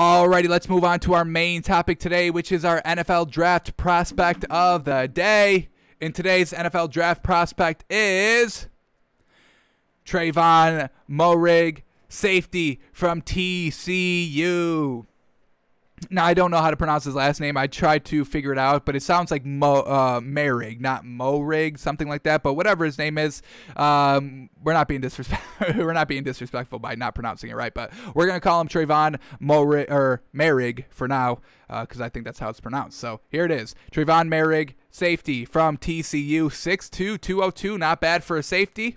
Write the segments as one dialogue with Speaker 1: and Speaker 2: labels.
Speaker 1: Alrighty, let's move on to our main topic today, which is our NFL draft prospect of the day. And today's NFL draft prospect is Trevon Moehrig, safety from TCU. Now, I don't know how to pronounce his last name. I tried to figure it out, but it sounds like Moehrig, not Moehrig, something like that. But whatever his name is, we're not being disrespectful by not pronouncing it right. But we're gonna call him Trevon Moehrig for now, because I think that's how it's pronounced. So here it is, Trevon Moehrig, safety from TCU, 6'2", 202, not bad for a safety.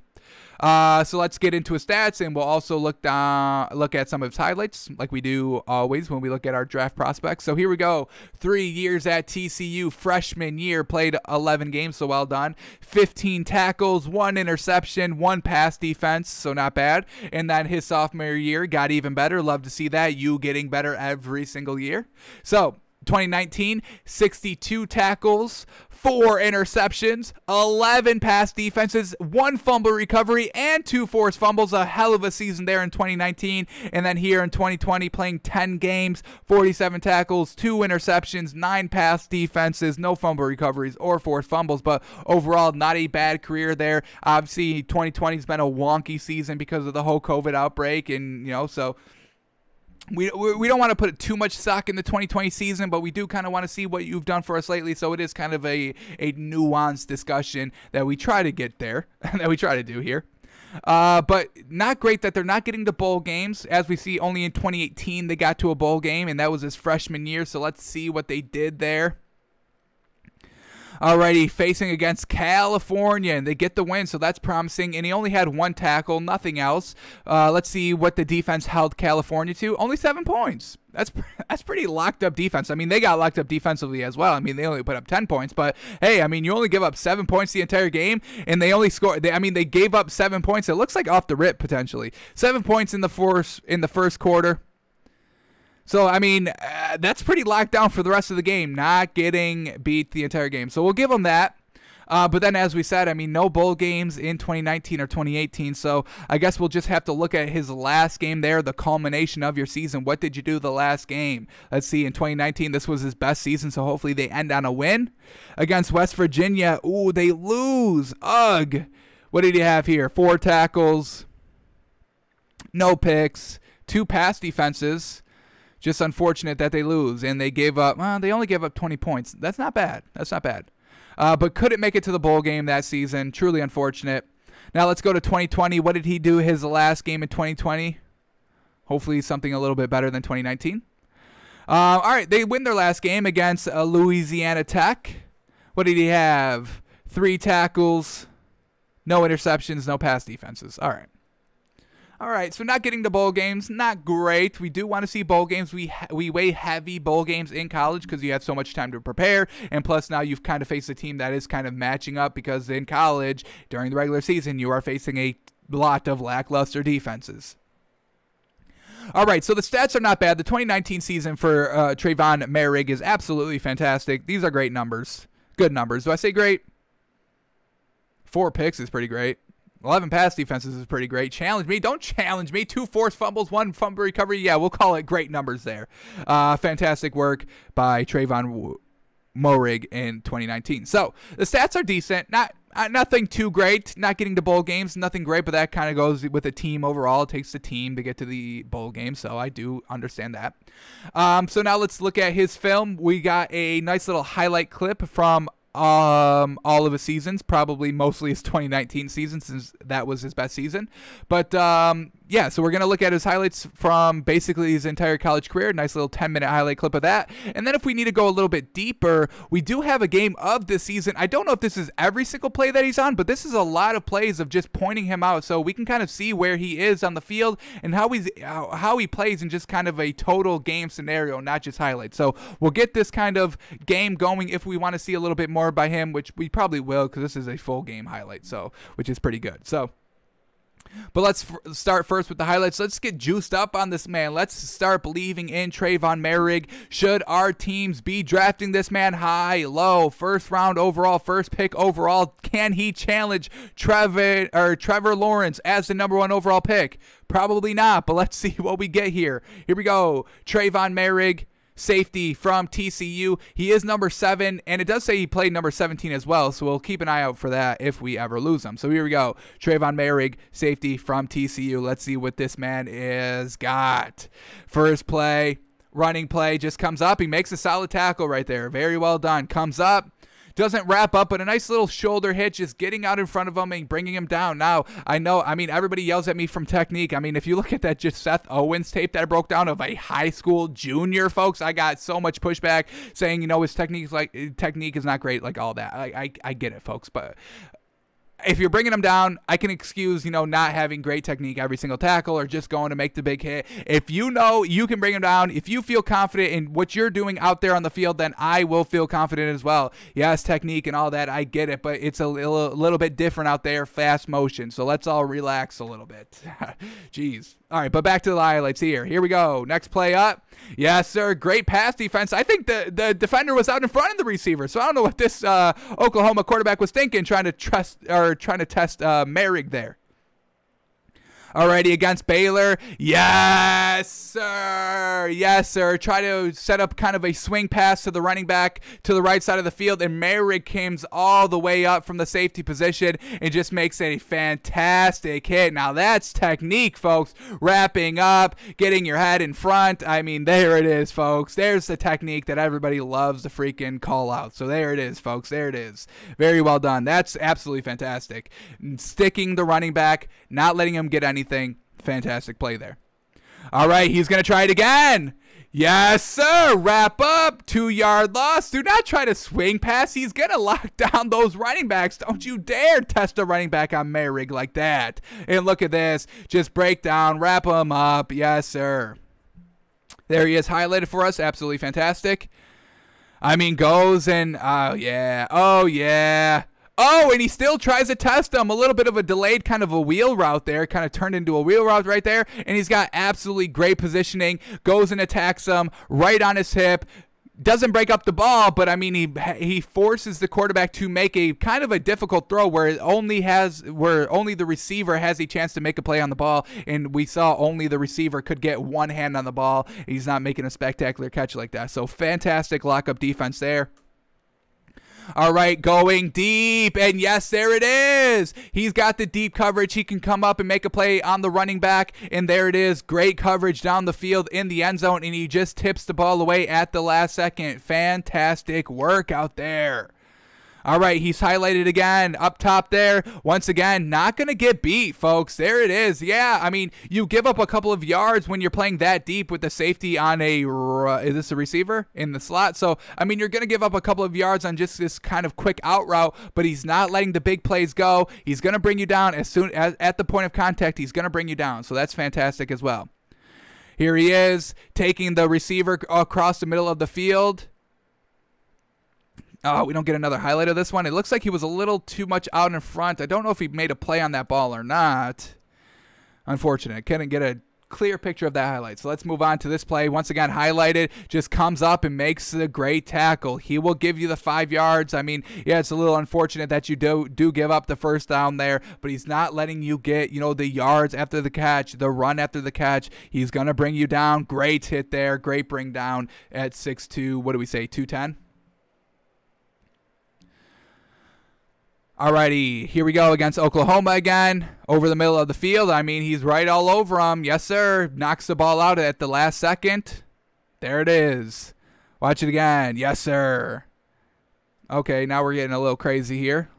Speaker 1: So let's get into his stats, and we'll also look at some of his highlights, like we do always when we look at our draft prospects. So here we go. 3 years at TCU, freshman year, played 11 games, so well done. 15 tackles, 1 interception, 1 pass defense, so not bad. And then his sophomore year got even better. Love to see that. You getting better every single year. So 2019, 62 tackles, 4 interceptions, 11 pass defenses, 1 fumble recovery, and 2 forced fumbles. A hell of a season there in 2019. And then here in 2020, playing 10 games, 47 tackles, 2 interceptions, 9 pass defenses, no fumble recoveries or forced fumbles. But overall, not a bad career there. Obviously, 2020 has been a wonky season because of the whole COVID outbreak, and so we don't want to put too much stock in the 2020 season, but we do kind of want to see what you've done for us lately. So it is kind of a nuanced discussion that we try to get there, that we try to do here. But not great that they're not getting to bowl games. As we see, only in 2018 they got to a bowl game, and that was his freshman year. So let's see what they did there. Alrighty, facing against California, and they get the win, so that's promising. And he only had 1 tackle, nothing else. Let's see what the defense held California to. Only 7 points. That's pretty locked up defense. I mean, they got locked up defensively as well. I mean, they only put up 10 points, but hey, I mean, you only give up 7 points the entire game, and they only scored. They gave up 7 points. It looks like off the rip potentially. 7 points in the first quarter. So, I mean, that's pretty locked down for the rest of the game, not getting beat the entire game. So we'll give them that. But then, as we said, I mean, no bowl games in 2019 or 2018. So I guess we'll just have to look at his last game there, the culmination of your season. What did you do the last game? Let's see. In 2019, this was his best season, so hopefully they end on a win. Against West Virginia, ooh, they lose. Ugh. What did he have here? 4 tackles, no picks, 2 pass defenses. Just unfortunate that they lose, and they gave up. Well, they only gave up 20 points. That's not bad. That's not bad. But couldn't make it to the bowl game that season. Truly unfortunate. Now let's go to 2020. What did he do his last game in 2020? Hopefully something a little bit better than 2019. All right, they win their last game against Louisiana Tech. What did he have? 3 tackles, no interceptions, no pass defenses. All right. All right, so not getting to bowl games, not great. We do want to see bowl games. We weigh heavy bowl games in college because you have so much time to prepare, and plus now you've kind of faced a team that is kind of matching up because in college, during the regular season, you are facing a lot of lackluster defenses. All right, so the stats are not bad. The 2019 season for Trevon Moehrig is absolutely fantastic. These are great numbers, good numbers. Do I say great? 4 picks is pretty great. 11 pass defenses is pretty great. Challenge me. Don't challenge me. 2 forced fumbles, 1 fumble recovery. Yeah, we'll call it great numbers there. Fantastic work by Trevon Moehrig in 2019. So the stats are decent. Nothing too great. Not getting to bowl games. Nothing great, but that kind of goes with a team overall. It takes the team to get to the bowl game, so I do understand that. So now let's look at his film. We got a nice little highlight clip from all of his seasons, probably mostly his 2019 season since that was his best season. But yeah, so we're going to look at his highlights from basically his entire college career. Nice little 10-minute highlight clip of that. And then if we need to go a little bit deeper, we do have a game of this season. I don't know if this is every single play that he's on, but this is a lot of plays of just pointing him out so we can kind of see where he is on the field and how he plays in just kind of a total game scenario, not just highlights. So we'll get this kind of game going if we want to see a little bit more by him, which we probably will because this is a full game highlight, so which is pretty good. So But let's start first with the highlights. Let's get juiced up on this man. Let's start believing in Trevon Moehrig. Should our teams be drafting this man high, low, first round overall, first pick overall? Can he challenge Trevor Lawrence as the #1 overall pick? Probably not, but let's see what we get here. Here we go. Trevon Moehrig, safety from TCU. He is number 7, and it does say he played number 17 as well, so we'll keep an eye out for that if we ever lose him. So here we go. Trevon Moehrig, safety from TCU. Let's see what this man is got. First play, running play, just comes up. He makes a solid tackle right there. Very well done. Comes up. Doesn't wrap up, but a nice little shoulder hit, just getting out in front of him and bringing him down. Now, I know, everybody yells at me from technique. If you look at that just Seth Owens tape that I broke down of a high school junior, folks, I got so much pushback saying, his technique is not great, like all that. I get it, folks, but if you're bringing him down, I can excuse, not having great technique every single tackle or just going to make the big hit. If you know you can bring him down, if you feel confident in what you're doing out there on the field, then I will feel confident as well. Yes, technique and all that, I get it, but it's a little bit different out there, fast motion. So let's all relax a little bit. Jeez. All right, but back to the highlights here. Here we go. Next play up. Yes, sir. Great pass defense. I think the defender was out in front of the receiver, so I don't know what this Oklahoma quarterback was thinking, trying to test Moehrig there. Alrighty, against Baylor. Yes, sir. Yes, sir. Try to set up kind of a swing pass to the running back to the right side of the field, and Moehrig comes all the way up from the safety position and just makes a fantastic hit. Now, that's technique, folks. Wrapping up, getting your head in front. There it is, folks. There's the technique that everybody loves to freaking call out. So there it is, folks. There it is. Very well done. That's absolutely fantastic. Sticking the running back, not letting him get anything. Fantastic play there. All right, he's going to try it again. Yes, sir. Wrap up. 2-yard loss. Do not try to swing pass. He's going to lock down those running backs. Don't you dare test a running back on Moehrig like that. And look at this. Just break down. Wrap him up. Yes, sir. There he is highlighted for us. Absolutely fantastic. Goes and, oh, yeah. Oh, yeah. Oh, and he still tries to test him. A little bit of a delayed kind of a wheel route there. Kind of turned into a wheel route right there. And he's got absolutely great positioning. Goes and attacks him right on his hip. Doesn't break up the ball, but he forces the quarterback to make a kind of a difficult throw where only the receiver has a chance to make a play on the ball. And we saw only the receiver could get one hand on the ball. He's not making a spectacular catch like that. So fantastic lockup defense there. All right, going deep, and yes, there it is. He's got the deep coverage. He can come up and make a play on the running back, and there it is. Great coverage down the field in the end zone, and he just tips the ball away at the last second. Fantastic work out there. All right, he's highlighted again up top there. Once again, not going to get beat, folks. There it is. Yeah, you give up a couple of yards when you're playing that deep with the safety on is this a receiver in the slot? So, you're going to give up a couple of yards on just this kind of quick out route, but he's not letting the big plays go. He's going to bring you down as soon as at the point of contact. He's going to bring you down. So that's fantastic as well. Here he is taking the receiver across the middle of the field. Oh, we don't get another highlight of this one. It looks like he was a little too much out in front. I don't know if he made a play on that ball or not. Unfortunate. Couldn't get a clear picture of that highlight. So let's move on to this play. Once again, highlighted. Just comes up and makes a great tackle. He will give you the 5 yards. Yeah, it's a little unfortunate that you do give up the first down there, but he's not letting you get, the yards after the catch, the run after the catch. He's going to bring you down. Great hit there. Great bring down at 6'2". What do we say, 210? Alrighty, here we go against Oklahoma again, over the middle of the field. He's right all over him. Yes, sir. Knocks the ball out at the last second. There it is. Watch it again. Yes, sir. Okay, now we're getting a little crazy here.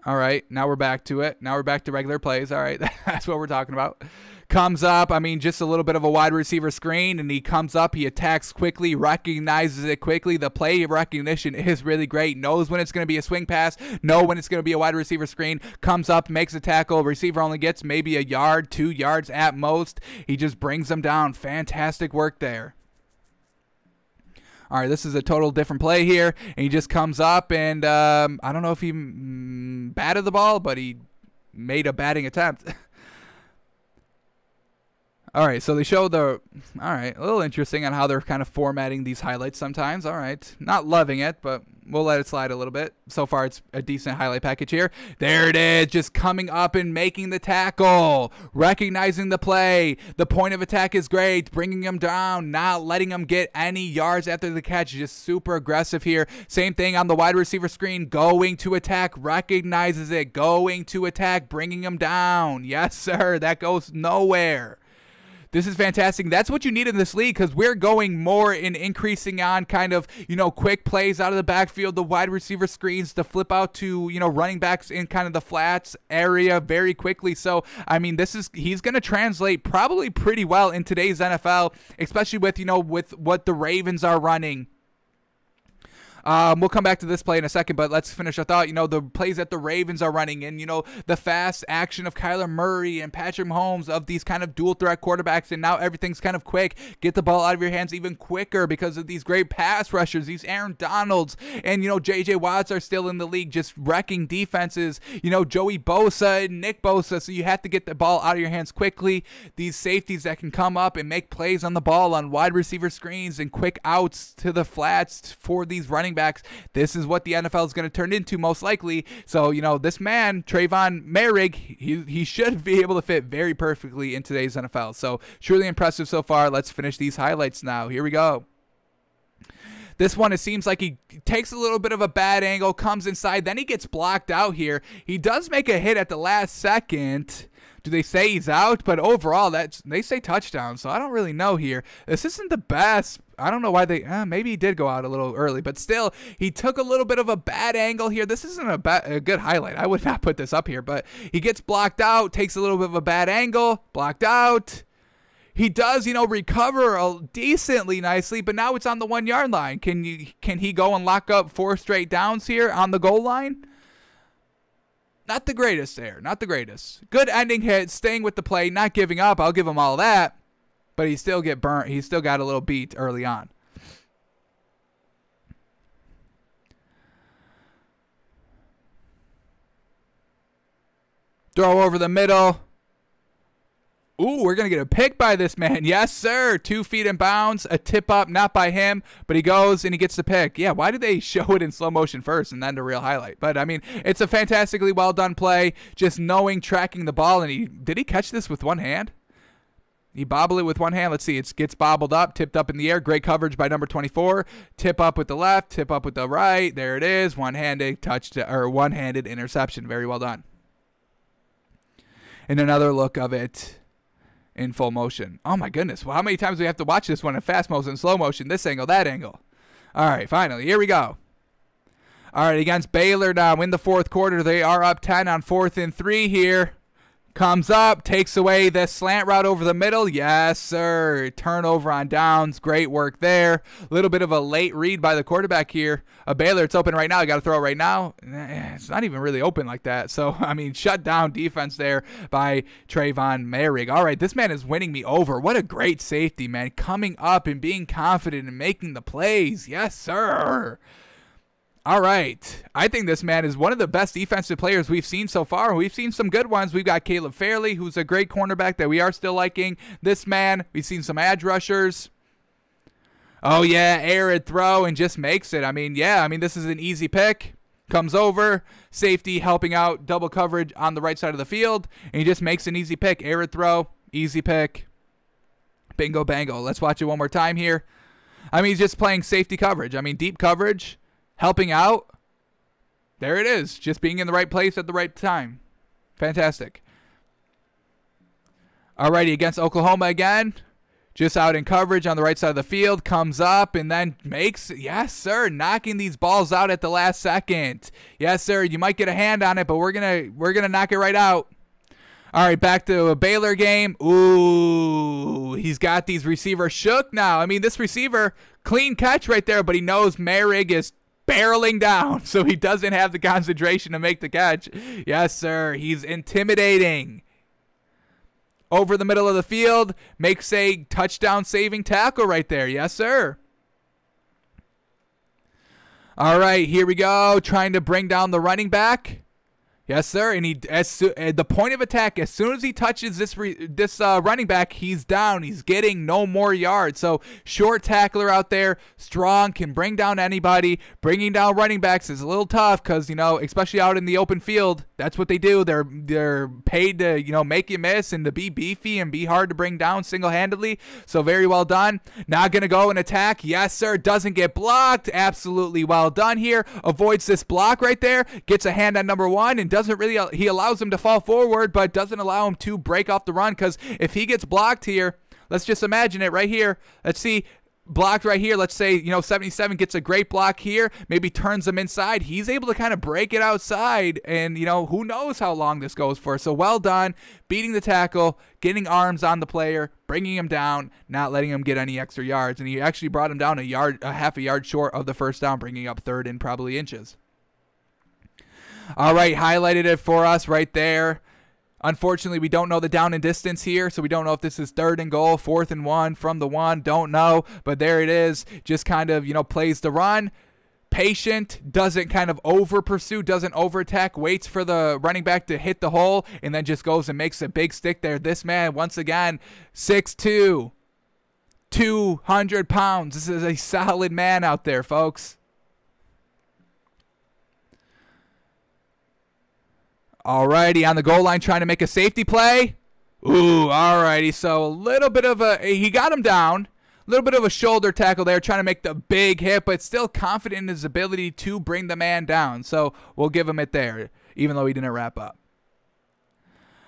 Speaker 1: All right, now we're back to it. Now we're back to regular plays. All right, that's what we're talking about. Comes up, just a little bit of a wide receiver screen, and he comes up, he attacks quickly, recognizes it quickly. The play recognition is really great. Knows when it's going to be a swing pass, know when it's going to be a wide receiver screen. Comes up, makes a tackle. Receiver only gets maybe a yard, 2 yards at most. He just brings them down. Fantastic work there. All right, this is a total different play here, and he just comes up, and I don't know if he batted the ball, but he made a batting attempt. All right, so they show the, all right, a little interesting on how they're kind of formatting these highlights sometimes. All right, not loving it, but we'll let it slide a little bit. So far, it's a decent highlight package here. There it is, just coming up and making the tackle, recognizing the play. The point of attack is great, bringing him down, not letting him get any yards after the catch. Just super aggressive here. Same thing on the wide receiver screen, going to attack, recognizes it, going to attack, bringing him down. Yes, sir, that goes nowhere. This is fantastic. That's what you need in this league because we're going more in increasing on kind of, quick plays out of the backfield, the wide receiver screens to flip out to, running backs in kind of the flats area very quickly. So, I mean, he's going to translate probably pretty well in today's NFL, especially with, with what the Ravens are running. We'll come back to this play in a second, but let's finish our thought. The plays that the Ravens are running and, the fast action of Kyler Murray and Patrick Mahomes, of these kind of dual threat quarterbacks, and now everything's kind of quick. Get the ball out of your hands even quicker because of these great pass rushers, these Aaron Donalds, and, J.J. Watts are still in the league just wrecking defenses, Joey Bosa and Nick Bosa, so you have to get the ball out of your hands quickly. These safeties that can come up and make plays on the ball on wide receiver screens and quick outs to the flats for these running backs. This is what the NFL is going to turn into most likely. So, this man, Trevon Moehrig, he should be able to fit very perfectly in today's NFL. So, truly impressive so far. Let's finish these highlights now. Here we go. This one, it seems like he takes a little bit of a bad angle, comes inside, then he gets blocked out here. He does make a hit at the last second. Do they say he's out? But overall, they say touchdown, so I don't really know here. This isn't the best. I don't know why maybe he did go out a little early, but still, he took a little bit of a bad angle here. This isn't a good highlight. I would not put this up here, but he gets blocked out, takes a little bit of a bad angle, blocked out. He does, recover decently nicely, but now it's on the 1 yard line. Can he go and lock up 4 straight downs here on the goal line? Not the greatest there. Not the greatest. Good ending hit, staying with the play, not giving up. I'll give him all that. But he still get burnt. He still got a little beat early on. Throw over the middle. Ooh, we're going to get a pick by this man. Yes, sir. 2 feet in bounds. A tip up, not by him, but he goes and he gets the pick. Yeah, why did they show it in slow motion first and then the real highlight? But, I mean, it's a fantastically well done play. Just knowing, tracking the ball. And did he catch this with one hand? He bobbled it with one hand. Let's see. It gets bobbled up, tipped up in the air. Great coverage by number 24. Tip up with the left, tip up with the right. There it is. One-handed one-handed interception. Very well done. And another look of it in full motion. Oh my goodness. Well, how many times do we have to watch this one in fast motion, slow motion, this angle, that angle? All right, finally, here we go. All right, against Baylor now in the fourth quarter. They are up 10 on 4th and 3 here. Comes up, takes away the slant route over the middle. Yes, sir. Turnover on downs. Great work there. A little bit of a late read by the quarterback here. Baylor, it's open right now. You got to throw it right now. It's not even really open like that. So, I mean, shut down defense there by Trevon Moehrig. All right, this man is winning me over. What a great safety, man. Coming up and being confident and making the plays. Yes, sir. All right. I think this man is one of the best defensive players we've seen so far. We've seen some good ones. We've got Caleb Fairley, who's a great cornerback that we are still liking. This man, we've seen some edge rushers. Oh, yeah, arid throw and just makes it. I mean, this is an easy pick. Comes over, safety helping out, double coverage on the right side of the field, and he just makes an easy pick. Arid throw, easy pick. Bingo, bango. Let's watch it one more time here. I mean, he's just playing safety coverage. I mean, deep coverage. Helping out. There it is. Just being in the right place at the right time. Fantastic. Alrighty, against Oklahoma again. Just out in coverage on the right side of the field. Comes up and then makes, yes, sir, knocking these balls out at the last second. Yes, sir, you might get a hand on it, but we're gonna knock it right out. All right, back to a Baylor game. Ooh, he's got these receivers shook now. I mean, this receiver, clean catch right there, but he knows Moehrig is barreling down, so he doesn't have the concentration to make the catch. Yes, sir. He's intimidating. Over the middle of the field, makes a touchdown-saving tackle right there. Yes, sir. All right, here we go. Trying to bring down the running back. Yes, sir. And at the point of attack, as soon as he touches this running back, he's down. He's getting no more yards. So short tackler out there, strong, can bring down anybody. Bringing down running backs is a little tough because, especially out in the open field, that's what they do. They're paid to make you miss and to be beefy and be hard to bring down single-handedly. So very well done. Now gonna go and attack. Yes, sir. Doesn't get blocked. Absolutely well done here. Avoids this block right there. Gets a hand on number one and doesn't really, he allows him to fall forward, but doesn't allow him to break off the run, because if he gets blocked here, let's just imagine it right here. Let's see, blocked right here. Let's say, 77 gets a great block here, maybe turns him inside. He's able to kind of break it outside, and, who knows how long this goes for. So well done, beating the tackle, getting arms on the player, bringing him down, not letting him get any extra yards. And he actually brought him down a half a yard short of the first down, bringing up third and probably inches. All right, highlighted it for us right there. Unfortunately, we don't know the down and distance here, so we don't know if this is 3rd and goal, 4th and 1 from the 1. Don't know, but there it is. Just kind of, plays the run. Patient, doesn't kind of over pursue, doesn't over attack, waits for the running back to hit the hole, and then just goes and makes a big stick there. This man, once again, 6'2", 200 pounds. This is a solid man out there, folks. Alrighty, on the goal line trying to make a safety play. Ooh, alrighty. So a little bit of he got him down. A little bit of a shoulder tackle there, trying to make the big hit, but still confident in his ability to bring the man down. So we'll give him it there, even though he didn't wrap up.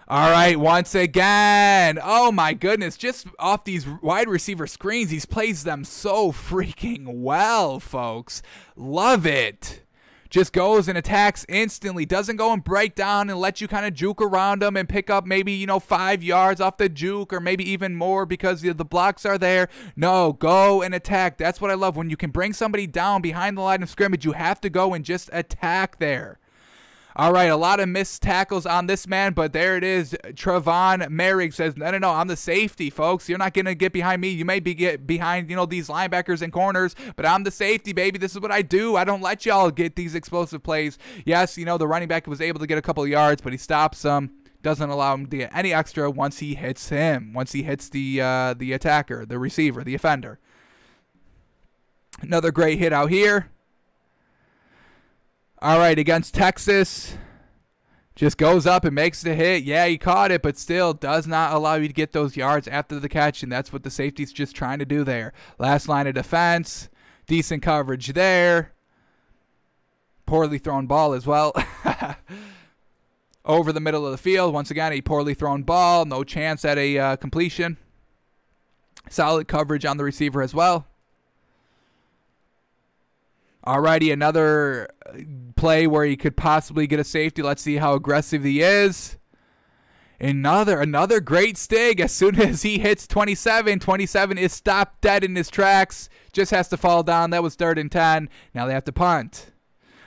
Speaker 1: All right, once again. Oh, my goodness. Just off these wide receiver screens, he plays them so freaking well, folks. Love it. Just goes and attacks instantly. Doesn't go and break down and let you kind of juke around him and pick up maybe, 5 yards off the juke, or maybe even more because the blocks are there. No, go and attack. That's what I love. When you can bring somebody down behind the line of scrimmage, you have to go and just attack there. All right, a lot of missed tackles on this man, but there it is. Trevon Moehrig says, no, I'm the safety, folks. You're not going to get behind me. You may get behind, these linebackers and corners, but I'm the safety, baby. This is what I do. I don't let y'all get these explosive plays. Yes, the running back was able to get a couple of yards, but he stops him. Doesn't allow him to get any extra once he hits him, once he hits the attacker, the receiver, the offender. Another great hit out here. All right, against Texas, just goes up and makes the hit. Yeah, he caught it, but still does not allow you to get those yards after the catch, and that's what the safety's just trying to do there. Last line of defense, decent coverage there. Poorly thrown ball as well. Over the middle of the field, once again, a poorly thrown ball, no chance at a completion. Solid coverage on the receiver as well. Alrighty, another play where he could possibly get a safety. Let's see how aggressive he is. Another great stig. As soon as he hits 27, 27 is stopped dead in his tracks. Just has to fall down. That was 3rd and 10. Now they have to punt.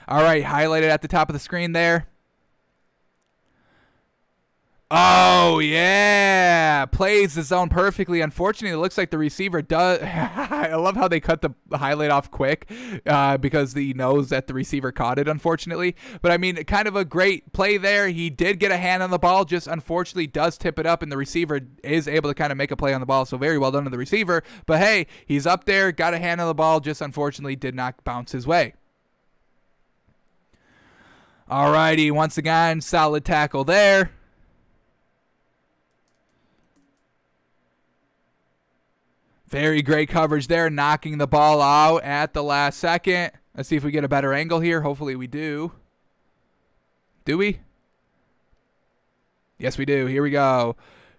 Speaker 1: All right, highlighted at the top of the screen there. Oh, yeah. Plays the zone perfectly. Unfortunately, it looks like the receiver does. I love how they cut the highlight off quick because he knows that the receiver caught it, unfortunately. But, I mean, kind of a great play there. He did get a hand on the ball, just unfortunately does tip it up, and the receiver is able to kind of make a play on the ball. So, very well done to the receiver. But, hey, he's up there, got a hand on the ball, just unfortunately did not bounce his way. Alrighty, once again, solid tackle there. Very great coverage there, knocking the ball out at the last second. Let's see if we get a better angle here. Hopefully we do. Do we? Yes, we do. Here we go.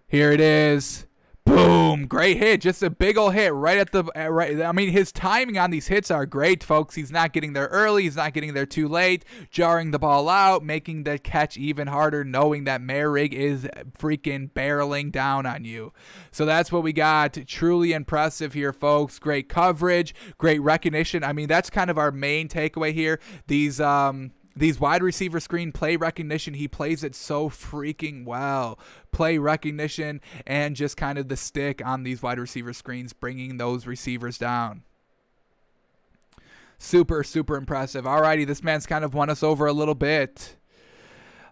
Speaker 1: Here it is. Boom. Great hit. Just a big old hit right at the right. I mean, his timing on these hits are great, folks. He's not getting there early. He's not getting there too late. Jarring the ball out, making the catch even harder, knowing that Moehrig is freaking barreling down on you. So that's what we got. Truly impressive here, folks. Great coverage, great recognition. I mean, that's kind of our main takeaway here. These wide receiver screen play recognition, he plays it so freaking well. Play recognition and just kind of the stick on these wide receiver screens, bringing those receivers down. Super, super impressive. Alrighty, this man's kind of won us over a little bit.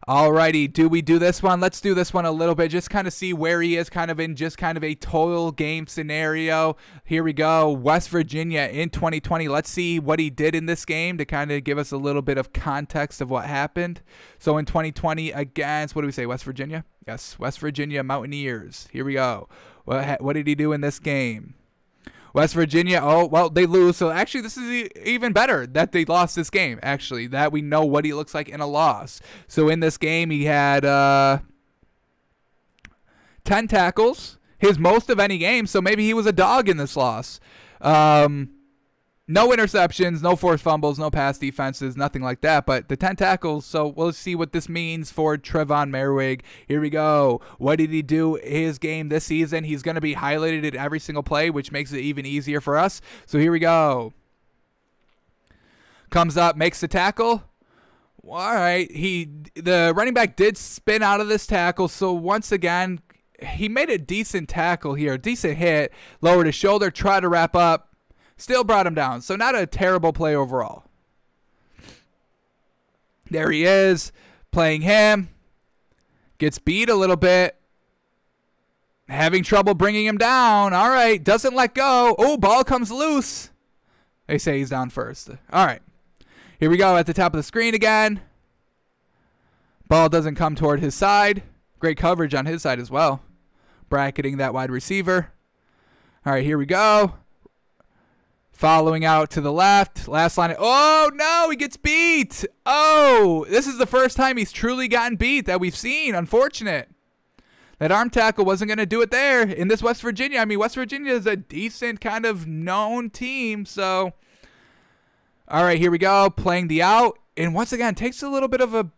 Speaker 1: Alrighty, do we do this one? Let's do this one a little bit. Just kind of see where he is kind of in just kind of a total game scenario. Here we go. West Virginia in 2020. Let's see what he did in this game to kind of give us a little bit of context of what happened. So in 2020 against, what do we say, West Virginia? Yes, West Virginia Mountaineers. Here we go. What did he do in this game? West Virginia, oh, well, they lose. So actually, this is even better that they lost this game, actually, that we know what he looks like in a loss. So in this game, he had 10 tackles, his most of any game. So maybe he was a dog in this loss. No interceptions, no forced fumbles, no pass defenses, nothing like that. But the 10 tackles, so we'll see what this means for Trevon Moehrig. Here we go. What did he do his game this season? He's going to be highlighted in every single play, which makes it even easier for us. So here we go. Comes up, makes the tackle. All right. The running back did spin out of this tackle. So once again, he made a decent tackle here, decent hit, lowered his shoulder, tried to wrap up. Still brought him down. So not a terrible play overall. There he is. Playing him. Gets beat a little bit. Having trouble bringing him down. All right. Doesn't let go. Oh, ball comes loose. They say he's down first. All right. Here we go at the top of the screen again. Ball doesn't come toward his side. Great coverage on his side as well. Bracketing that wide receiver. All right. Here we go. Following out to the left. Last line. Oh, no, he gets beat. Oh, this is the first time he's truly gotten beat that we've seen. Unfortunate. That arm tackle wasn't going to do it there in this West Virginia. I mean, West Virginia is a decent kind of known team. So, all right, here we go. Playing the out. And once again, takes a little bit of a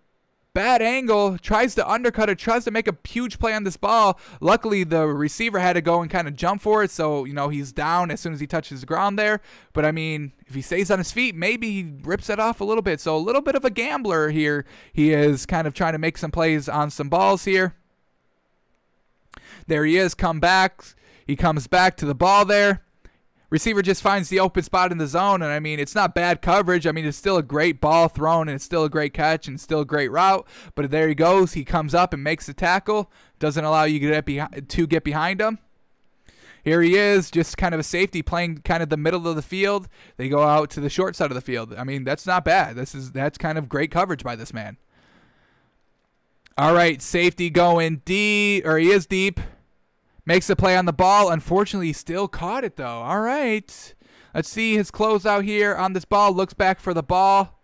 Speaker 1: bad angle, tries to undercut it, tries to make a huge play on this ball. Luckily, the receiver had to go and kind of jump for it, so, you know, he's down as soon as he touches the ground there. But, I mean, if he stays on his feet, maybe he rips it off a little bit. So, a little bit of a gambler here. He is kind of trying to make some plays on some balls here. There he is, come back. He comes back to the ball there. Receiver just finds the open spot in the zone, and I mean, it's not bad coverage. I mean, it's still a great ball thrown, and it's still a great catch, and still a great route. But there he goes. He comes up and makes the tackle. Doesn't allow you to get behind him. Here he is, just kind of a safety, playing kind of the middle of the field. They go out to the short side of the field. I mean, that's not bad. That's kind of great coverage by this man. All right, safety going deep, or he is deep. Makes the play on the ball. Unfortunately, he still caught it, though. All right. Let's see his closeout here on this ball. Looks back for the ball.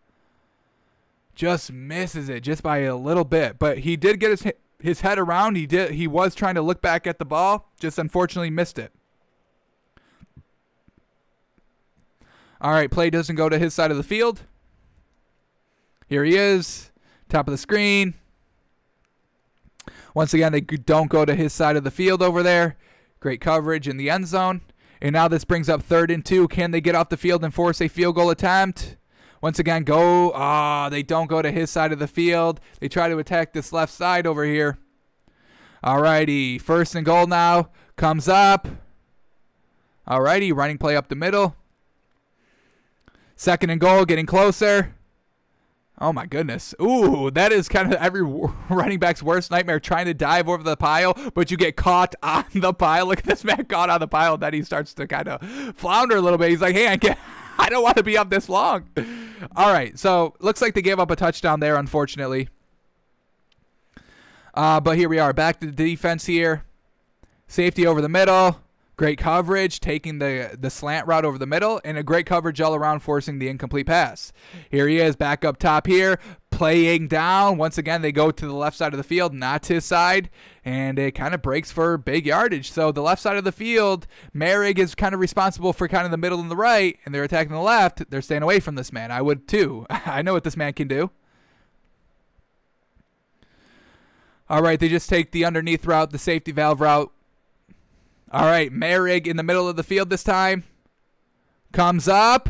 Speaker 1: Just misses it just by a little bit. But he did get his head around. He was trying to look back at the ball. Just unfortunately missed it. All right. Play doesn't go to his side of the field. Here he is. Top of the screen. Once again, they don't go to his side of the field over there. Great coverage in the end zone. And now this brings up 3rd and 2. Can they get off the field and force a field goal attempt? Once again, go. They don't go to his side of the field. They try to attack this left side over here. All righty. 1st and goal now. Comes up. All righty. Running play up the middle. 2nd and goal. Getting closer. Oh, my goodness. Ooh, that is kind of every running back's worst nightmare, trying to dive over the pile, but you get caught on the pile. Look at this man caught on the pile. Then he starts to kind of flounder a little bit. He's like, hey, I don't want to be up this long. All right, so looks like they gave up a touchdown there, unfortunately. But here we are, back to the defense here. Safety over the middle. Great coverage, taking the slant route over the middle, and a great coverage all around, forcing the incomplete pass. Here he is, back up top here, playing down. Once again, they go to the left side of the field, not to his side, and it kind of breaks for big yardage. So the left side of the field, Moehrig is kind of responsible for kind of the middle and the right, and they're attacking the left. They're staying away from this man. I would too. I know what this man can do. All right, they just take the underneath route, the safety valve route. All right, Moehrig in the middle of the field this time. Comes up.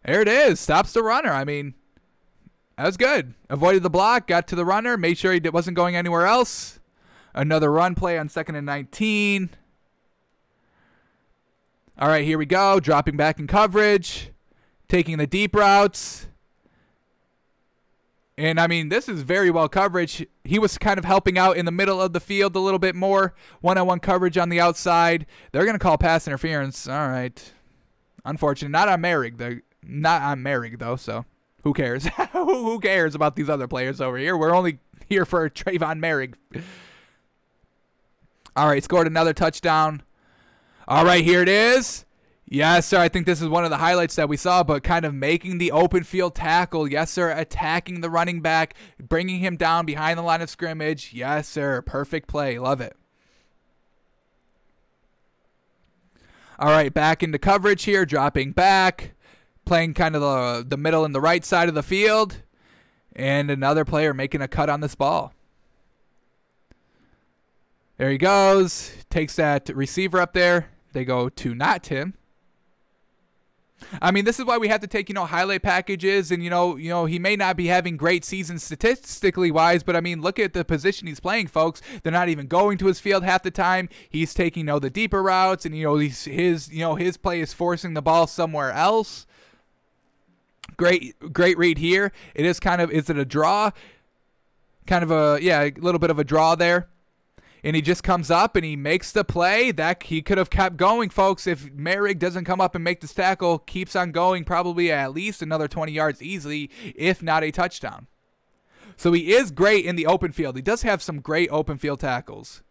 Speaker 1: There it is. Stops the runner. I mean, that was good. Avoided the block, got to the runner, made sure he wasn't going anywhere else. Another run play on 2nd and 19. All right, here we go. Dropping back in coverage. Taking the deep routes. And, I mean, this is very well coverage. He was kind of helping out in the middle of the field a little bit more. One-on-one coverage on the outside. They're going to call pass interference. All right. Unfortunate. Not on Moehrig, though, so who cares? Who cares about these other players over here? We're only here for Trevon Moehrig. All right, scored another touchdown. All right, here it is. Yes, sir. I think this is one of the highlights that we saw, but kind of making the open field tackle. Yes, sir. Attacking the running back, bringing him down behind the line of scrimmage. Yes, sir. Perfect play. Love it. All right, back into coverage here, dropping back, playing kind of the middle and the right side of the field, and another player making a cut on this ball. There he goes. Takes that receiver up there. They go to not Tim. I mean, this is why we have to take, highlight packages, and, he may not be having great seasons statistically wise, but I mean, look at the position he's playing, folks. They're not even going to his field half the time. He's taking, the deeper routes, and, his play is forcing the ball somewhere else. Great read here. It is is it a draw? Kind of a little bit of a draw there. And he just comes up and he makes the play. That he could have kept going, folks. If Moehrig doesn't come up and make this tackle, keeps on going, probably at least another 20 yards easily, if not a touchdown. So he is great in the open field. He does have some great open field tackles.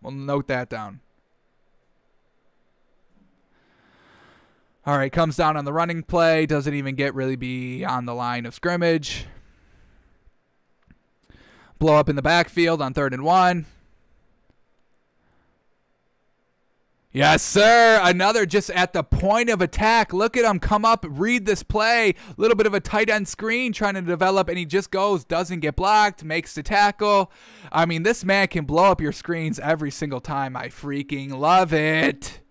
Speaker 1: We'll note that down. All right, comes down on the running play. Doesn't even really be on the line of scrimmage. Blow up in the backfield on 3rd and 1. Yes, sir. Another just at the point of attack. Look at him come up, read this play. A little bit of a tight end screen trying to develop, and he just goes, doesn't get blocked, makes the tackle. I mean, this man can blow up your screens every single time. I freaking love it.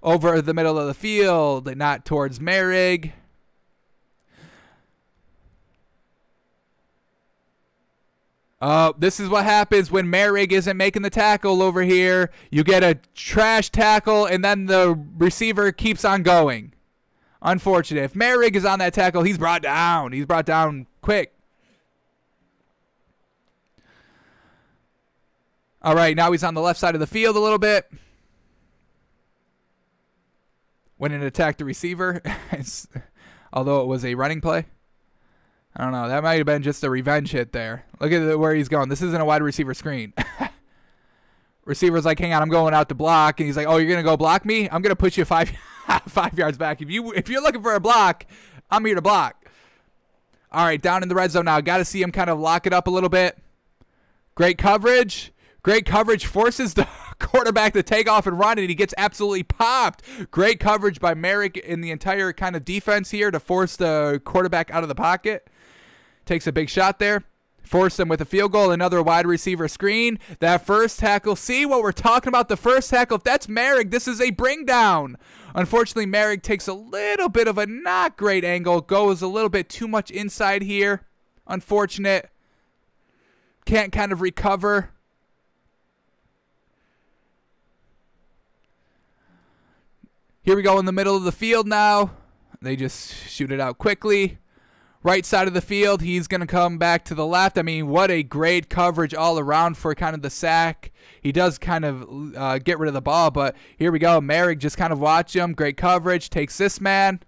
Speaker 1: Over the middle of the field, not towards Moehrig. This is what happens when Moehrig isn't making the tackle over here. You get a trash tackle, and then the receiver keeps on going. Unfortunate. If Moehrig is on that tackle, he's brought down. He's brought down quick. All right, now he's on the left side of the field a little bit. Went and attacked the receiver, although it was a running play. I don't know. That might have been just a revenge hit there. Look at where he's going. This isn't a wide receiver screen. Receiver's like, hang on, I'm going out to block. And he's like, oh, you're going to go block me? I'm going to put you 5 yards back. If you're looking for a block, I'm here to block. All right, down in the red zone now. Got to see him kind of lock it up a little bit. Great coverage. Great coverage forces the quarterback to take off and run, and he gets absolutely popped. Great coverage by Moehrig in the entire kind of defense here to force the quarterback out of the pocket. Takes a big shot there. Forced him with a field goal. Another wide receiver screen. That first tackle. See what we're talking about? The first tackle. If that's Moehrig, this is a bring down. Unfortunately, Moehrig takes a little bit of a not great angle. Goes a little bit too much inside here. Unfortunate. Can't kind of recover. Here we go in the middle of the field now. They just shoot it out quickly. Right side of the field, he's going to come back to the left. I mean, what a great coverage all around for kind of the sack. He does kind of get rid of the ball, but here we go. Moehrig just kind of watch him. Great coverage. Takes this man.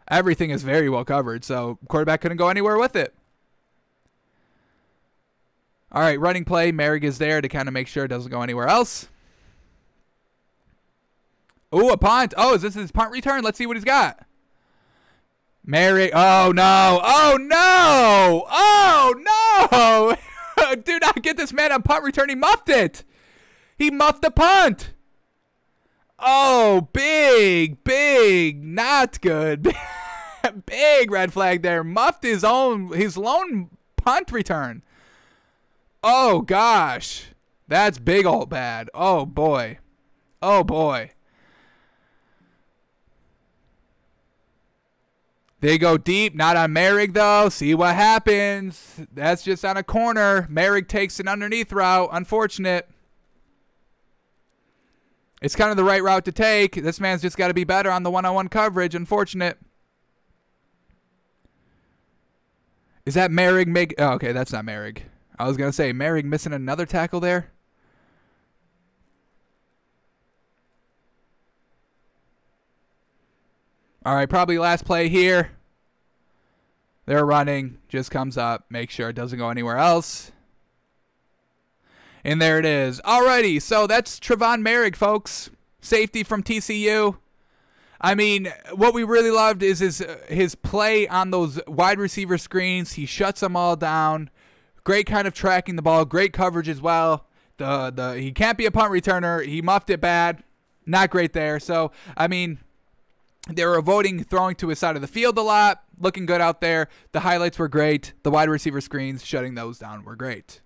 Speaker 1: Everything is very well covered, so quarterback couldn't go anywhere with it. All right, running play. Moehrig is there to kind of make sure it doesn't go anywhere else. Oh, a punt. Oh, is this his punt return? Let's see what he's got. Moehrig. Oh, no. Oh, no. Oh, no. Do not get this man on punt return. He muffed it. He muffed the punt. Oh, big. Not good. Big red flag there. Muffed his lone punt return. Oh, gosh. That's big old bad. Oh, boy. They go deep, not on Moehrig though. See what happens. That's just on a corner. Moehrig takes an underneath route. Unfortunate. It's kind of the right route to take. This man's just got to be better on the one-on-one coverage. Unfortunate. Is that Moehrig? Oh, okay, that's not Moehrig. I was going to say, Moehrig missing another tackle there. All right, probably last play here. They're running. Just comes up. Make sure it doesn't go anywhere else. And there it is. Alrighty, so that's Trevon Moehrig, folks. Safety from TCU. I mean, what we really loved is his play on those wide receiver screens. He shuts them all down. Great kind of tracking the ball. Great coverage as well. He can't be a punt returner. He muffed it bad. Not great there. So, I mean, they were avoiding throwing to his side of the field a lot. Looking good out there. The highlights were great. The wide receiver screens, shutting those down, were great.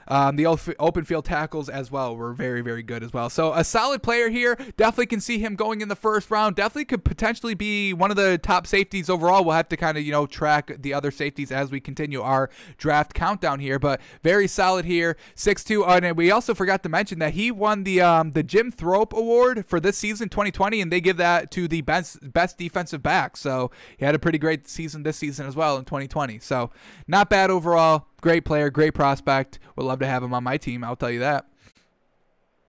Speaker 1: The open field tackles as well were very, very good as well. So a solid player here. Definitely can see him going in the first round. Definitely could potentially be one of the top safeties overall. We'll have to kind of, track the other safeties as we continue our draft countdown here. But very solid here. 6'2". And we also forgot to mention that he won the Jim Thrope Award for this season, 2020, and they give that to the best defensive back. So he had a pretty great season this season as well in 2020. So not bad overall. Great player, great prospect. Would love to have him on my team, I'll tell you that.